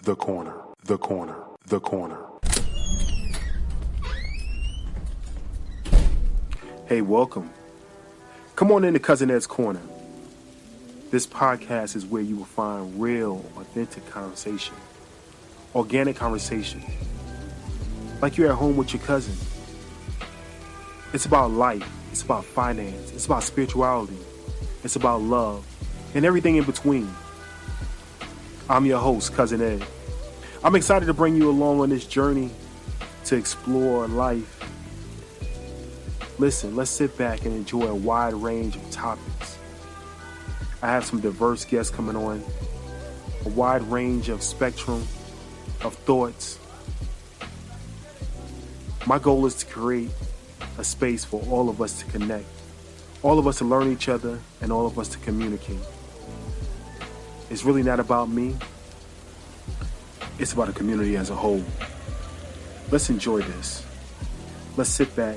the corner, the corner, the corner. Hey, welcome. Come on into Cousin Ed's Corner. This podcast is where you will find real, authentic conversation. Organic conversation. Like you're at home with your cousin. It's about life. It's about finance. It's about spirituality. It's about love. And everything in between. I'm your host, Cousin Ed. I'm excited to bring you along on this journey to explore life. Listen, let's sit back and enjoy a wide range of topics. I have some diverse guests coming on, a wide range of spectrum of thoughts. My goal is to create a space for all of us to connect, all of us to learn each other, and all of us to communicate. It's really not about me. It's about a community as a whole. Let's enjoy this. Let's sit back.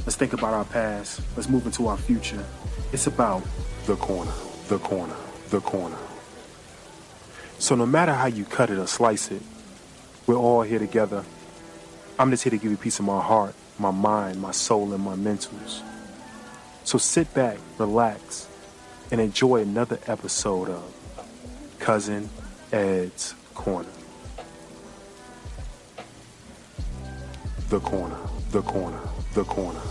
Let's think about our past. Let's move into our future. It's about the corner, the corner, the corner. So no matter how you cut it or slice it, we're all here together. I'm just here to give you a piece of my heart, my mind, my soul, and my mentals. So sit back, relax, and enjoy another episode of Cousin Ed's Corner. The corner, the corner, the corner.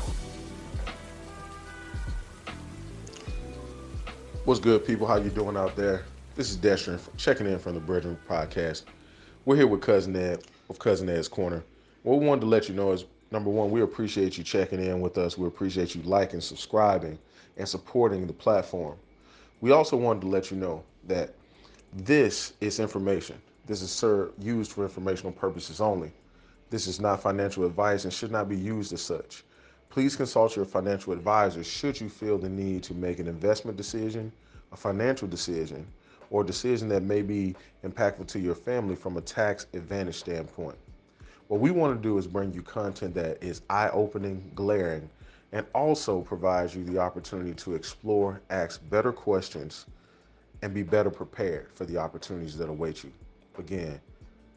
What's good, people? How you doing out there? This is Destrin checking in from the Brethren Podcast. We're here with Cousin Ed of Cousin Ed's Corner. What we wanted to let you know is, number one, we appreciate you checking in with us. We appreciate you liking, subscribing, and supporting the platform. We also wanted to let you know that this is information. This is used for informational purposes only. This is not financial advice and should not be used as such. Please consult your financial advisor should you feel the need to make an investment decision, a financial decision, or a decision that may be impactful to your family from a tax advantage standpoint. What we want to do is bring you content that is eye-opening, glaring, and also provides you the opportunity to explore, ask better questions, and be better prepared for the opportunities that await you. Again,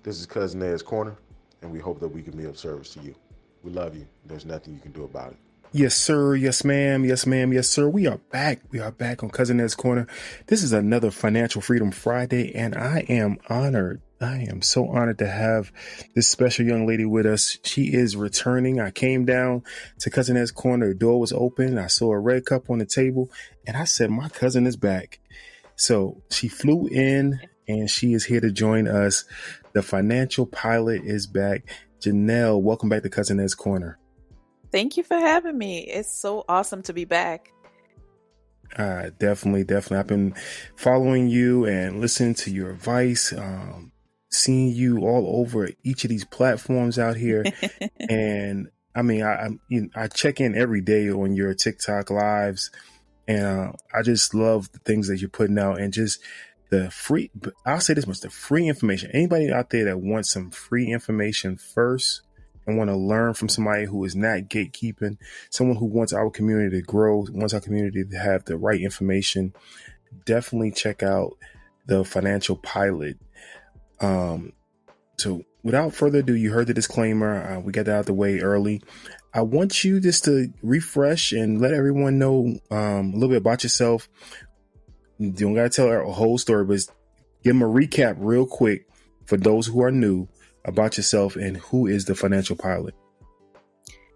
this is Cousin Ed's Corner, and we hope that we can be of service to you. We love you. There's nothing you can do about it. Yes, sir. Yes, ma'am. Yes, ma'am. Yes, sir. We are back. We are back on Cousin Ed's Corner. This is another Financial Freedom Friday, and I am honored. I am so honored to have this special young lady with us. She is returning. I came down to Cousin Ed's Corner. The door was open. I saw a red cup on the table, and I said, my cousin is back. So she flew in, and she is here to join us. The financial pilot is back. Janelle, welcome back to Cousin Ed's Corner. Thank you for having me. It's so awesome to be back. Definitely. I've been following you and listening to your advice, seeing you all over each of these platforms out here. And I mean, I check in every day on your TikTok lives, and I just love the things that you're putting out and just the free, I'll say this much, the free information. Anybody out there that wants some free information first and want to learn from somebody who is not gatekeeping, someone who wants our community to grow, wants our community to have the right information, definitely check out the Financial Pilot. So without further ado, you heard the disclaimer. We got that out of the way early. I want you just to refresh and let everyone know a little bit about yourself. You don't got to tell our whole story, but give them a recap real quick for those who are new about yourself and who is the Financial Pilot.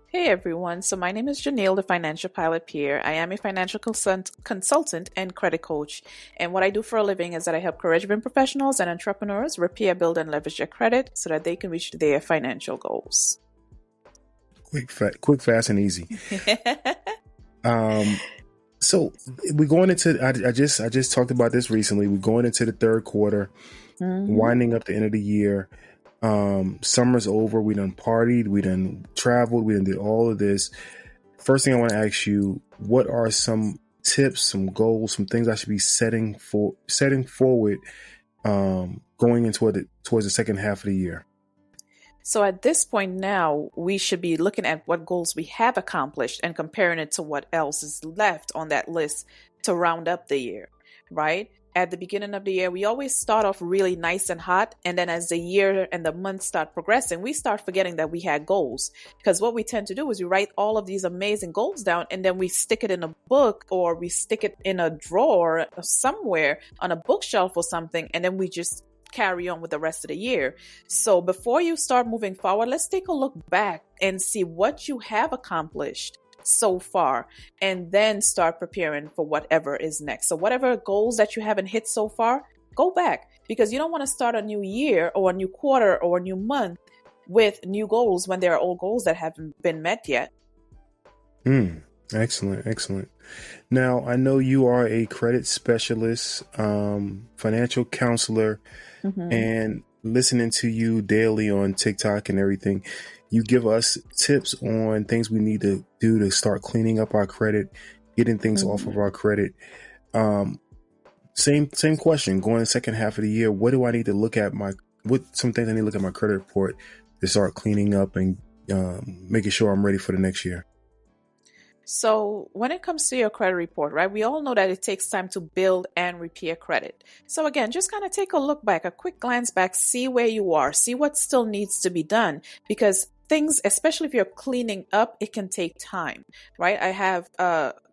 Hey everyone, so my name is Janeil, the Financial Pilot Pierre. I am a financial consultant and credit coach. And what I do for a living is that I help career-driven professionals and entrepreneurs repair, build, and leverage their credit so that they can reach their financial goals. Quick, fast, and easy. So we're going into, I just talked about this recently. We're going into the third quarter, winding up the end of the year. Summer's over. We done partied. We done traveled. We done did all of this. First thing I want to ask you, what are some tips, some goals, some things I should be setting forward, going into towards the second half of the year? So at this point now, we should be looking at what goals we have accomplished and comparing it to what else is left on that list to round up the year, right? at the beginning of the year, we always start off really nice and hot. And then as the year and the months start progressing, we start forgetting that we had goals. Because what we tend to do is we write all of these amazing goals down, and then we stick it in a book, or we stick it in a drawer somewhere on a bookshelf or something. And then we just carry on with the rest of the year. So before you start moving forward, let's take a look back and see what you have accomplished so far, and then start preparing for whatever is next. So whatever goals that you haven't hit so far, go back, because you don't want to start a new year or a new quarter or a new month with new goals when there are old goals that haven't been met yet. Excellent. Now, I know you are a credit specialist, financial counselor, and listening to you daily on TikTok and everything, you give us tips on things we need to do to start cleaning up our credit, getting things off of our credit. Same question. Going the second half of the year, what do I need to look at some things I need to look at my credit report to start cleaning up and making sure I'm ready for the next year? So when it comes to your credit report, right, we all know that it takes time to build and repair credit. So again, just kind of take a look back, a quick glance back, see where you are, see what still needs to be done, because things, especially if you're cleaning up, it can take time, right? I have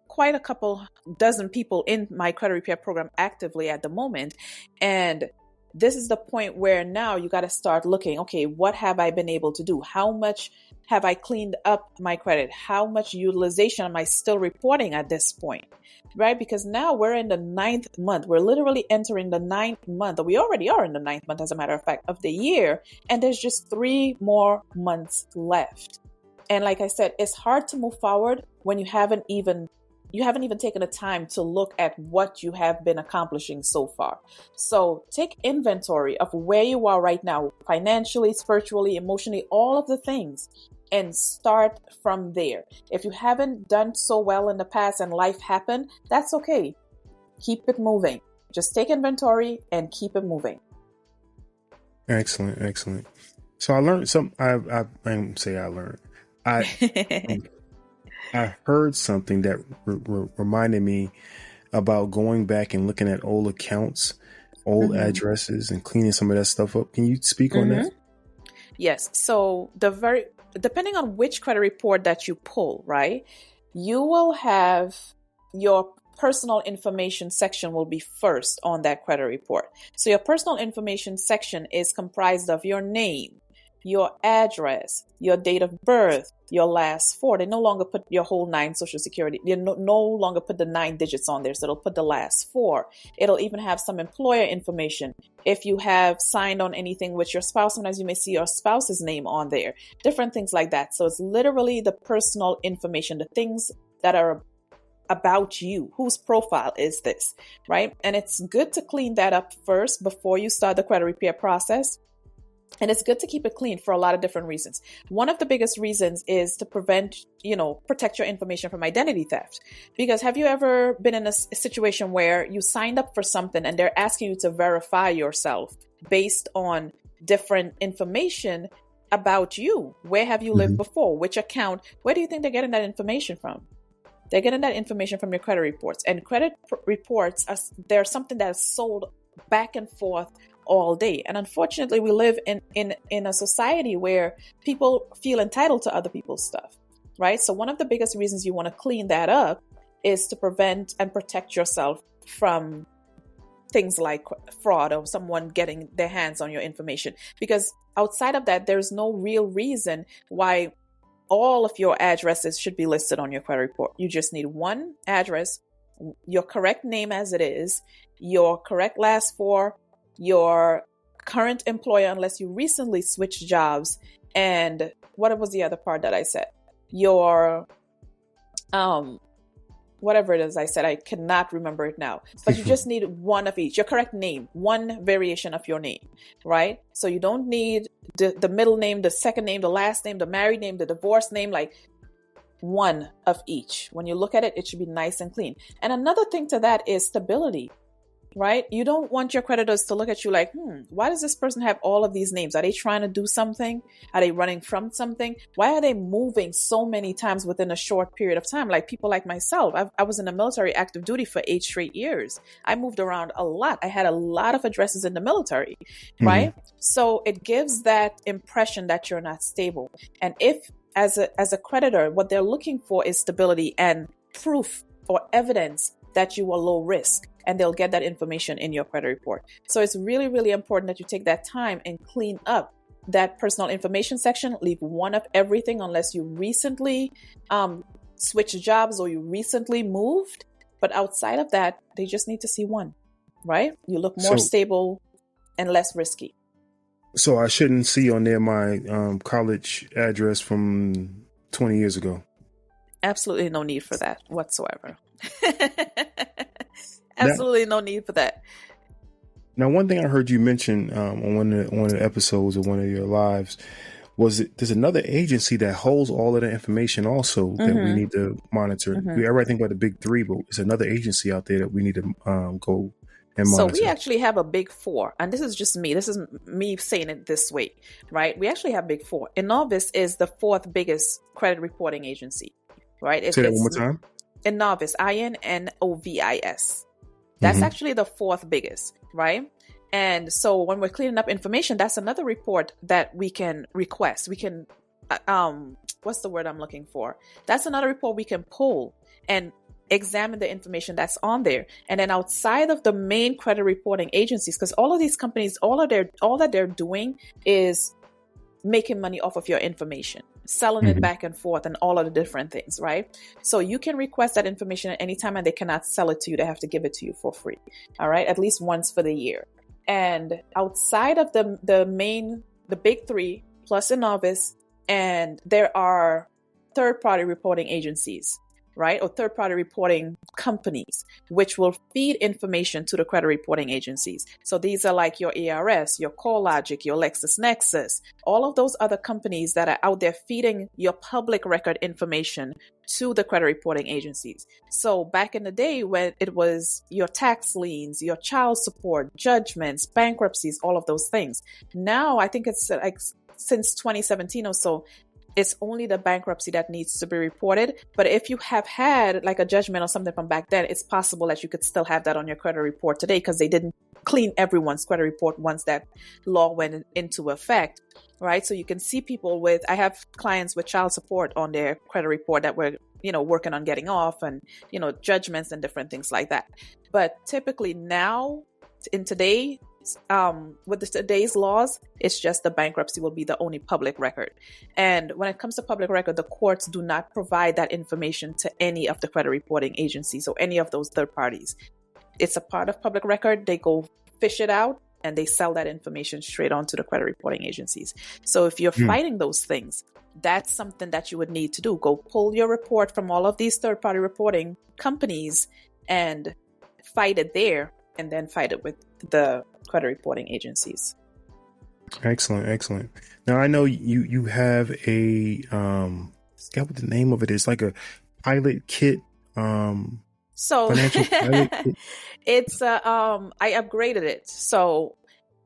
quite a couple dozen people in my credit repair program actively at the moment. And this is the point where now you got to start looking, okay, what have I been able to do? How much have I cleaned up my credit? How much utilization am I still reporting at this point? Right? Because now we're in the 9th month. We're literally entering the 9th month. We already are in the 9th month, as a matter of fact, of the year. And there's just 3 more months left. And like I said, it's hard to move forward when you haven't even taken the time to look at what you have been accomplishing so far. So take inventory of where you are right now, financially, spiritually, emotionally, all of the things, and start from there. If you haven't done so well in the past and life happened, that's okay. Keep it moving. Just take inventory and keep it moving. Excellent. So I learned some. I learned. I heard something that reminded me about going back and looking at old accounts, old addresses, and cleaning some of that stuff up. Can you speak on that? Yes. So depending on which credit report that you pull, right, you will have your personal information section will be first on that credit report. So your personal information section is comprised of your name, your address, your date of birth, your last 4. They no longer put your whole 9 social security. They no longer put the 9 digits on there. So it'll put the last 4. It'll even have some employer information. If you have signed on anything with your spouse, sometimes you may see your spouse's name on there, different things like that. So it's literally the personal information, the things that are about you. Whose profile is this, right? And it's good to clean that up first before you start the credit repair process. And it's good to keep it clean for a lot of different reasons. One of the biggest reasons is to protect your information from identity theft. Because have you ever been in a situation where you signed up for something and they're asking you to verify yourself based on different information about you? Where have you lived before? Which account? Where do you think they're getting that information from? They're getting that information from your credit reports. And credit reports, they're something that is sold back and forth all day. And unfortunately, we live in a society where people feel entitled to other people's stuff, right? So one of the biggest reasons you want to clean that up is to prevent and protect yourself from things like fraud or someone getting their hands on your information. Because outside of that, there's no real reason why all of your addresses should be listed on your credit report. You just need one address, your correct name as it is, your correct last 4, your current employer, unless you recently switched jobs, and what was the other part that I said? Your, whatever it is I said, I cannot remember it now, but you just need one of each, your correct name, one variation of your name, right? So you don't need the middle name, the second name, the last name, the married name, the divorced name, like one of each. When you look at it, it should be nice and clean. And another thing to that is stability. right? You don't want your creditors to look at you like, why does this person have all of these names? Are they trying to do something? Are they running from something? Why are they moving so many times within a short period of time? Like people like myself, I was in the military active duty for 8 straight years. I moved around a lot. I had a lot of addresses in the military, right? So it gives that impression that you're not stable. And if as a creditor, what they're looking for is stability and proof or evidence that you are low risk, and they'll get that information in your credit report. So it's really, really important that you take that time and clean up that personal information section. Leave one of everything unless you recently switched jobs or you recently moved. But outside of that, they just need to see one, right? You look more stable and less risky. So I shouldn't see on there my college address from 20 years ago. Absolutely no need for that whatsoever. Absolutely no need for that. Now, one thing I heard you mention on one of the episodes of one of your lives was there's another agency that holds all of the information also that we need to monitor. Everybody think about the big three, but there's another agency out there that we need to go and monitor. So we actually have a big four, and this is just me. This is me saying it this way, right? We actually have big four. Innovis is the fourth biggest credit reporting agency, right? Say that one more time. Innovis, Innovis. That's actually the fourth biggest, right? And so when we're cleaning up information, that's another report that we can request. We can, what's the word I'm looking for? That's another report we can pull and examine the information that's on there. And then outside of the main credit reporting agencies, because all of these companies, all that they're doing is making money off of your information, selling it back and forth and all of the different things, right? So you can request that information at any time and they cannot sell it to you. They have to give it to you for free. All right. At least once for the year. And outside of the big three plus Innovis, and there are third-party reporting agencies, right? Or third-party reporting companies, which will feed information to the credit reporting agencies. So these are like your ARS, your CoreLogic, your LexisNexis, all of those other companies that are out there feeding your public record information to the credit reporting agencies. So back in the day when it was your tax liens, your child support, judgments, bankruptcies, all of those things. Now I think it's like since 2017 or so, it's only the bankruptcy that needs to be reported. But if you have had like a judgment or something from back then, it's possible that you could still have that on your credit report today because they didn't clean everyone's credit report once that law went into effect, right? So you can see people I have clients with child support on their credit report that were, working on getting off and, judgments and different things like that. But typically now in today, with today's laws, it's just the bankruptcy will be the only public record. And when it comes to public record, the courts do not provide that information to any of the credit reporting agencies or any of those third parties. It's a part of public record. They go fish it out and they sell that information straight on to the credit reporting agencies. So if you're fighting those things, that's something that you would need to do. Go pull your report from all of these third-party reporting companies and fight it there, and then fight it with the credit reporting agencies. Excellent. Now I know you have a I forgot what the name of it is, like a pilot kit. So financial pilot kit. It's I upgraded it. So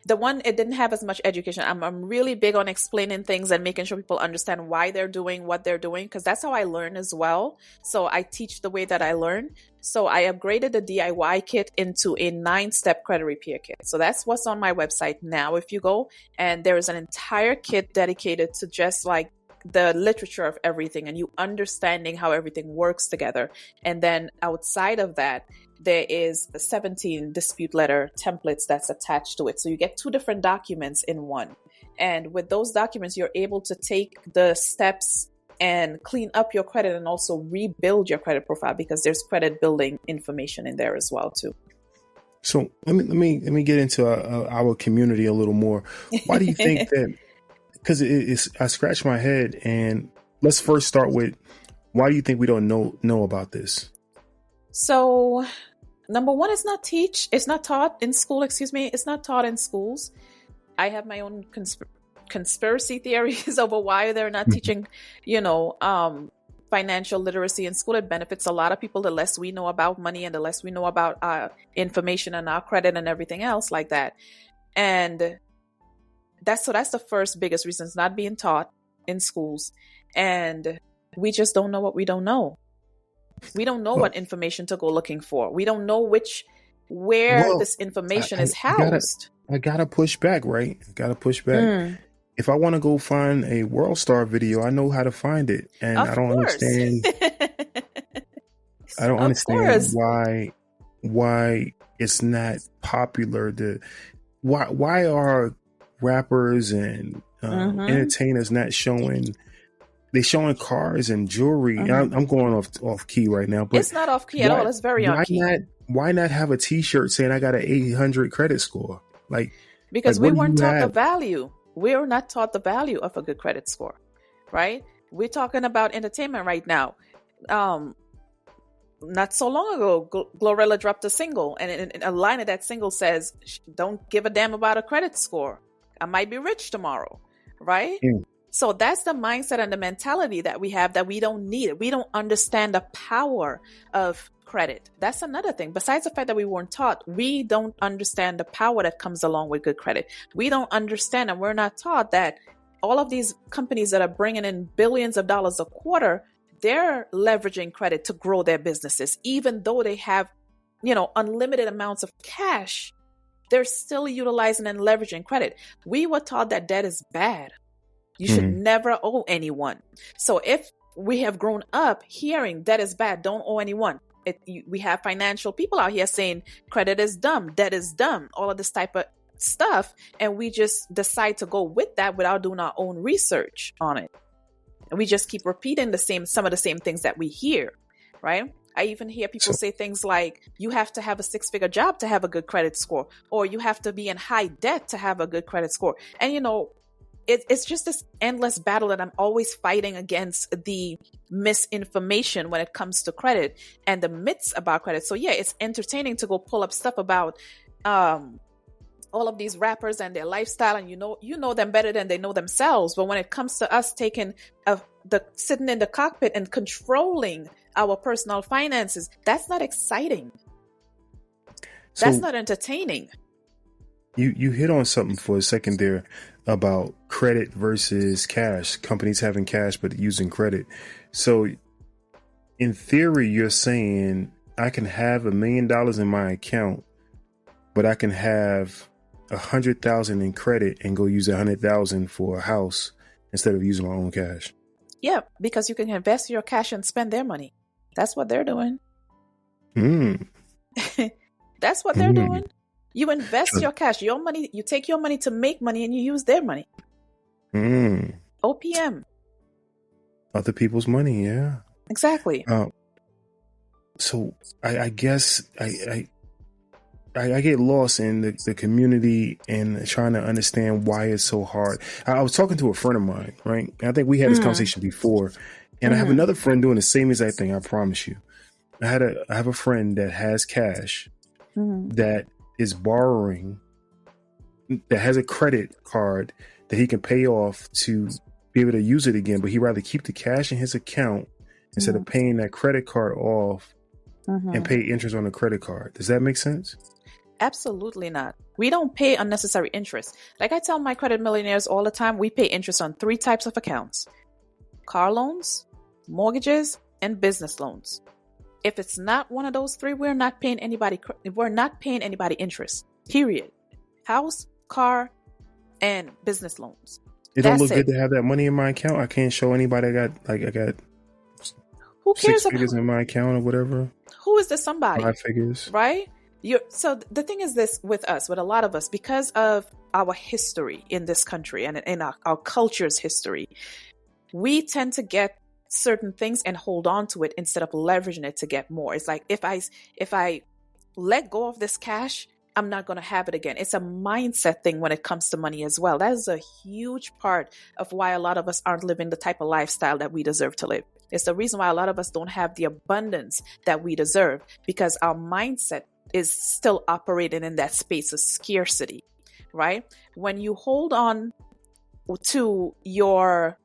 the one, it didn't have as much education. I'm really big on explaining things and making sure people understand why they're doing what they're doing, because that's how I learn as well. So I teach the way that I learn. So I upgraded the DIY kit into a 9-step credit repair kit. So that's what's on my website now. If you go, and there is an entire kit dedicated to just like the literature of everything and you understanding how everything works together. And then outside of that, there is 17 dispute letter templates that's attached to it. So you get 2 different documents in one. And with those documents, you're able to take the steps and clean up your credit and also rebuild your credit profile, because there's credit building information in there as well too. So let me get into our community a little more. Why do you think that? Because I scratched my head, and let's first start with, why do you think we don't know about this? So, number one, it's not taught in school. It's not taught in schools. I have my own conspiracy theories over why they're not teaching, financial literacy in school. It benefits a lot of people. The less we know about money and the less we know about information and our credit and everything else like that. And that's the first biggest reason. It's not being taught in schools. And we just don't know what we don't know. We don't know what information to go looking for. We don't know where this information is housed. I gotta push back, right? I gotta push back. If I want to go find a World Star video, I know how to find it, and I don't understand. I don't understand why it's not popular. Why are rappers and entertainers not showing? They showing cars and jewelry. I'm going off key right now, but it's not off key at all. It's very on key. Why not have a T-shirt saying I got an 800 credit score? Because we weren't taught the value. We're not taught the value of a good credit score, right? We're talking about entertainment right now. Not so long ago, Glorilla dropped a single, and a line of that single says, "Don't give a damn about a credit score. I might be rich tomorrow," right? So that's the mindset and the mentality that we have, that we don't need it. We don't understand the power of credit. That's another thing. Besides the fact that we weren't taught, we don't understand the power that comes along with good credit. We don't understand, and we're not taught that all of these companies that are bringing in billions of dollars a quarter, they're leveraging credit to grow their businesses. Even though they have, unlimited amounts of cash, they're still utilizing and leveraging credit. We were taught that debt is bad. You should never owe anyone. So if we have grown up hearing debt is bad, don't owe anyone. We have financial people out here saying credit is dumb, debt is dumb, all of this type of stuff. And we just decide to go with that without doing our own research on it. And we just keep repeating some of the same things that we hear, right? I even hear people say things like, you have to have a 6-figure job to have a good credit score, or you have to be in high debt to have a good credit score. And, it's just this endless battle that I'm always fighting against, the misinformation when it comes to credit and the myths about credit. So yeah, it's entertaining to go pull up stuff about all of these rappers and their lifestyle, and you know them better than they know themselves. But when it comes to us taking sitting in the cockpit and controlling our personal finances, that's not exciting. That's not entertaining. You hit on something for a second there about credit versus cash, companies having cash but using credit. So in theory, you're saying I can have $1 million in my account, but I can have 100,000 in credit and go use 100,000 for a house instead of using my own cash. Yeah, because you can invest your cash and spend their money. That's what they're doing. That's what they're doing. You invest your cash, your money, you take your money to make money, and you use their money. OPM. Other people's money, yeah. Exactly. So I guess I get lost in the community and trying to understand why it's so hard. I was talking to a friend of mine, right? And I think we had this conversation before. And I have another friend doing the same exact thing, I promise you. I have a friend that has cash that is borrowing, that has a credit card that he can pay off to be able to use it again, but he'd rather keep the cash in his account instead of paying that credit card off and pay interest on the credit card. Does that make sense? Absolutely not. We don't pay unnecessary interest. Like I tell my credit millionaires all the time, we pay interest on 3 types of accounts: car loans, mortgages, and business loans. If it's not one of those 3, we're not paying anybody interest. Period. House, car, and business loans. It don't look good to have that money in my account. I can't show anybody I got who cares 6 figures in my account or whatever. Who is this somebody? 5 figures. Right? So the thing is this with us, with a lot of us, because of our history in this country and in our culture's history, we tend to get certain things and hold on to it instead of leveraging it to get more. It's like, if I let go of this cash, I'm not going to have it again. It's a mindset thing when it comes to money as well. That is a huge part of why a lot of us aren't living the type of lifestyle that we deserve to live. It's the reason why a lot of us don't have the abundance that we deserve, because our mindset is still operating in that space of scarcity, right? When you hold on to your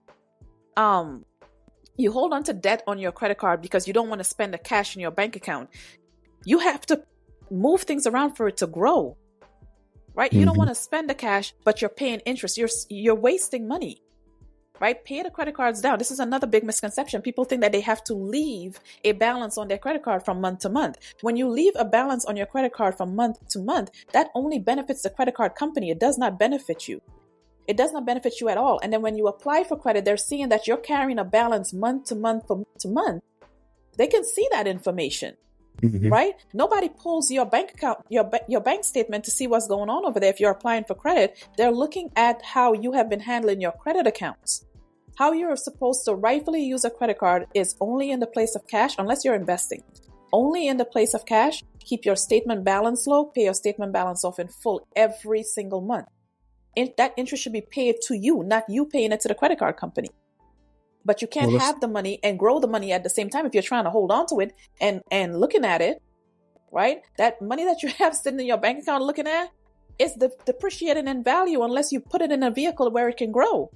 You hold on to debt on your credit card because you don't want to spend the cash in your bank account. You have to move things around for it to grow, right? You don't want to spend the cash, but you're paying interest. You're wasting money, right? Pay the credit cards down. This is another big misconception. People think that they have to leave a balance on their credit card from month to month. When you leave a balance on your credit card from month to month, that only benefits the credit card company. It does not benefit you. It does not benefit you at all. And then when you apply for credit, they're seeing that you're carrying a balance month to month to month. They can see that information, right? Nobody pulls your bank account, your bank statement to see what's going on over there. If you're applying for credit, they're looking at how you have been handling your credit accounts. How you're supposed to rightfully use a credit card is only in the place of cash, unless you're investing. Only in the place of cash. Keep your statement balance low. Pay your statement balance off in full every single month. That interest should be paid to you, not you paying it to the credit card company. But you can't have the money and grow the money at the same time if you're trying to hold on to it and looking at it, right? That money that you have sitting in your bank account looking at is depreciating in value unless you put it in a vehicle where it can grow.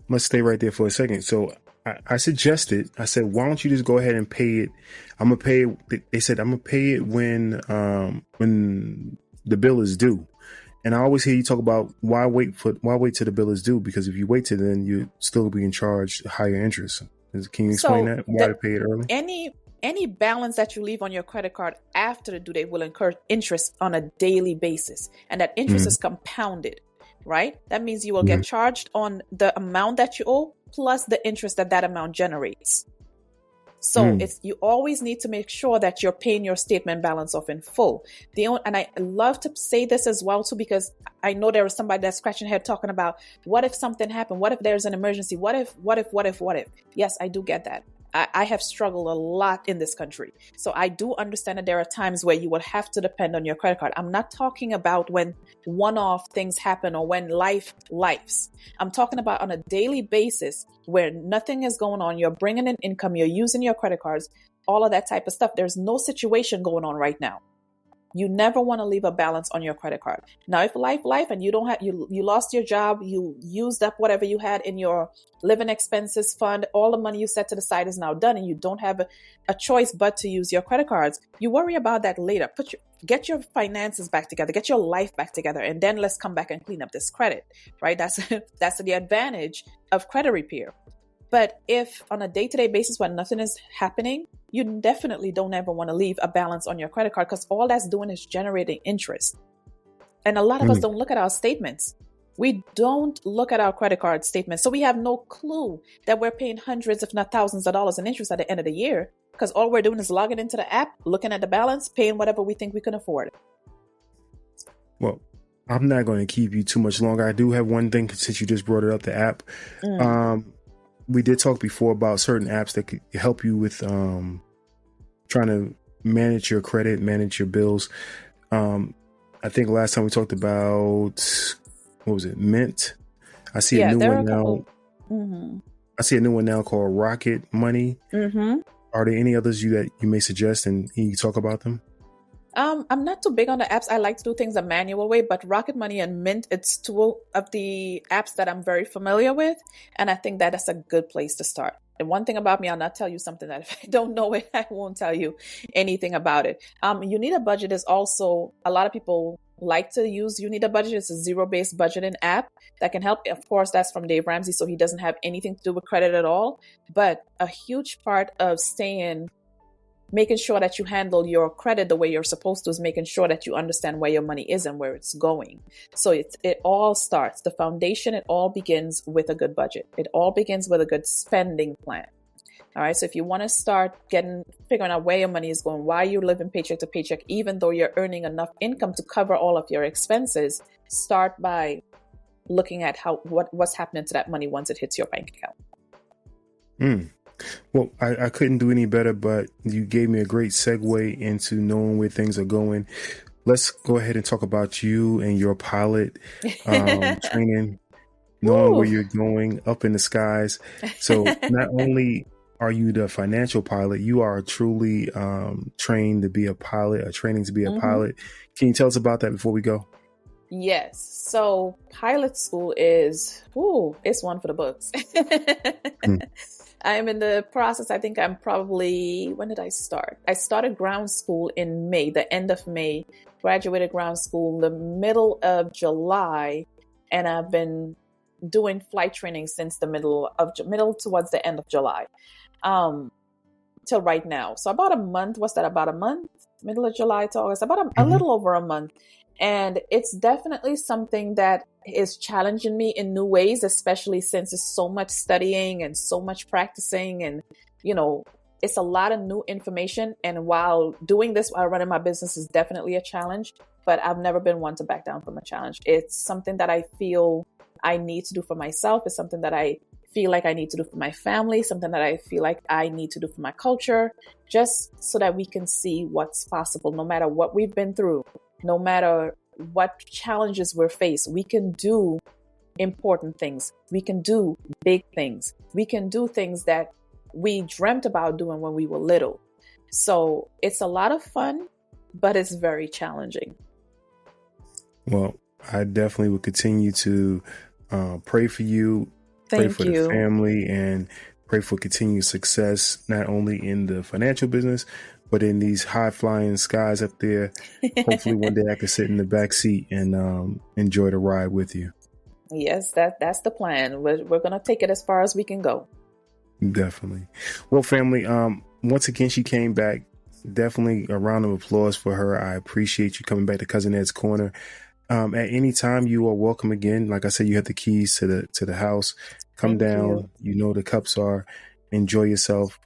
Let's stay right there for a second. So I suggested, I said, why don't you just go ahead and pay it? I'm going to pay it. They said, I'm going to pay it when the bill is due. And I always hear you talk about why wait till the bill is due? Because if you wait till then, you're still being charged higher interest. Can you explain that? Why to pay it early? Any balance that you leave on your credit card after the due date will incur interest on a daily basis. And that interest is compounded, right? That means you will get charged on the amount that you owe plus the interest that amount generates. So you always need to make sure that you're paying your statement balance off in full. And I love to say this as well too, because I know there is somebody that's scratching their head talking about what if something happened? What if there's an emergency? What if? Yes, I do get that. I have struggled a lot in this country. So I do understand that there are times where you will have to depend on your credit card. I'm not talking about when one-off things happen or when lives. I'm talking about on a daily basis where nothing is going on. You're bringing in income. You're using your credit cards, all of that type of stuff. There's no situation going on right now. You never want to leave a balance on your credit card. Now, if life, and you don't have, you lost your job, you used up whatever you had in your living expenses fund, all the money you set to the side is now done, and you don't have a choice but to use your credit cards. You worry about that later. Get your finances back together, get your life back together, and then let's come back and clean up this credit, right? That's the advantage of credit repair. But if on a day-to-day basis when nothing is happening, you definitely don't ever want to leave a balance on your credit card because all that's doing is generating interest. And a lot of us don't look at our statements. We don't look at our credit card statements. So we have no clue that we're paying hundreds, if not thousands of dollars in interest at the end of the year because all we're doing is logging into the app, looking at the balance, paying whatever we think we can afford. Well, I'm not going to keep you too much longer. I do have one thing since you just brought it up, the app. We did talk before about certain apps that could help you with trying to manage your credit, manage your bills. I think last time we talked about, what was it, Mint? I see a new one now. I see a new one now called Rocket Money. Are there any others that you may suggest and you talk about them? I'm not too big on the apps. I like to do things a manual way, but Rocket Money and Mint, it's two of the apps that I'm very familiar with. And I think that that's a good place to start. And one thing about me, I'll not tell you something that if I don't know it, I won't tell you anything about it. You Need a Budget is also, a lot of people like to use You Need a Budget. It's a zero-based budgeting app that can help. Of course, that's from Dave Ramsey, so he doesn't have anything to do with credit at all. But a huge part of making sure that you handle your credit the way you're supposed to is making sure that you understand where your money is and where it's going. So it all starts, the foundation, it all begins with a good budget. It all begins with a good spending plan. All right. So if you want to start figuring out where your money is going, why you're living paycheck to paycheck, even though you're earning enough income to cover all of your expenses, start by looking at what's happening to that money once it hits your bank account. Well, I couldn't do any better, but you gave me a great segue into knowing where things are going. Let's go ahead and talk about you and your pilot training, knowing where you're going up in the skies. So not only are you the financial pilot, you are truly trained to be a pilot, training to be a pilot. Can you tell us about that before we go? Yes. So pilot school is, it's one for the books. Mm. I'm in the process. I think I'm probably, when did I start? I started ground school in May, the end of May, graduated ground school the middle of July, and I've been doing flight training since the middle towards the end of July, till right now. So about a month. Was that about a month? Middle of July to August, about a little over a month. And it's definitely something that is challenging me in new ways, especially since it's so much studying and so much practicing. And, it's a lot of new information. And while doing this, while running my business is definitely a challenge, but I've never been one to back down from a challenge. It's something that I feel I need to do for myself. It's something that I feel like I need to do for my family, something that I feel like I need to do for my culture, just so that we can see what's possible, no matter what we've been through. No matter what challenges we're faced, we can do important things. We can do big things. We can do things that we dreamt about doing when we were little. So it's a lot of fun, but it's very challenging. Well, I definitely will continue to pray for you, pray for the family, and pray for continued success, not only in the financial business, but in these high flying skies up there. Hopefully one day I can sit in the back seat and enjoy the ride with you. Yes, that's the plan. We're going to take it as far as we can go. Definitely. Well, family, once again, she came back. Definitely a round of applause for her. I appreciate you coming back to Cousin Ed's Corner. At any time, you are welcome again. Like I said, you have the keys to the house. Come down. You know the cups are. Enjoy yourself.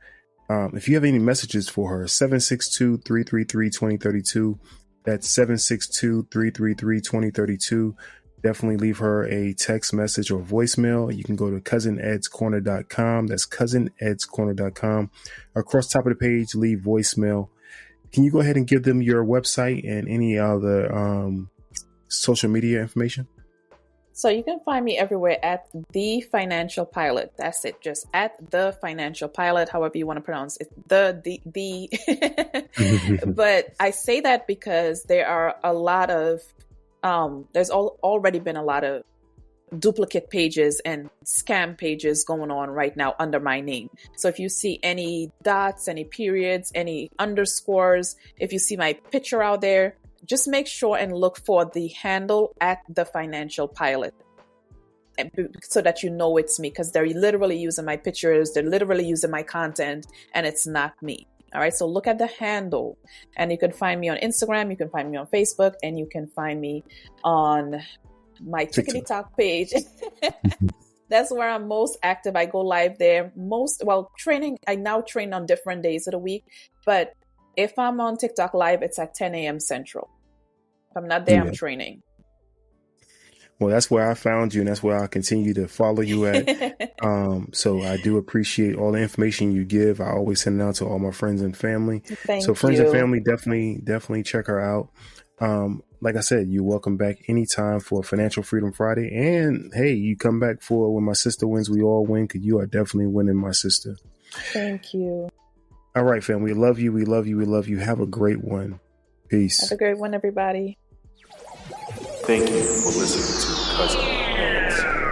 If you have any messages for her, 762-333-2032. That's 762-333-2032. Definitely leave her a text message or voicemail. You can go to cousinedscorner.com. That's cousinedscorner.com. Across the top of the page, leave voicemail. Can you go ahead and give them your website and any other social media information? So you can find me everywhere at The Financial Pilot. That's it. Just at The Financial Pilot, however you want to pronounce it. The. But I say that because there are a lot of, there's already been a lot of duplicate pages and scam pages going on right now under my name. So if you see any dots, any periods, any underscores, if you see my picture out there, just make sure and look for the handle at The Financial Pilot so that you know it's me, because they're literally using my pictures, they're literally using my content, and it's not me. All right, so look at the handle, and you can find me on Instagram, you can find me on Facebook, and you can find me on my Tickety Talk page. That's where I'm most active. I go live there training. I now train on different days of the week, but if I'm on TikTok live, it's at 10 a.m. Central. If I'm not there, I'm training. Well, that's where I found you, and that's where I'll continue to follow you at. So I do appreciate all the information you give. I always send it out to all my friends and family. Thank you. Friends and family, definitely check her out. Like I said, you're welcome back anytime for Financial Freedom Friday. And hey, you come back for when my sister wins, we all win, because you are definitely winning, my sister. Thank you. All right, fam. We love you. We love you. We love you. Have a great one. Peace. Have a great one, everybody. Thank you for listening to Cousin Ed's.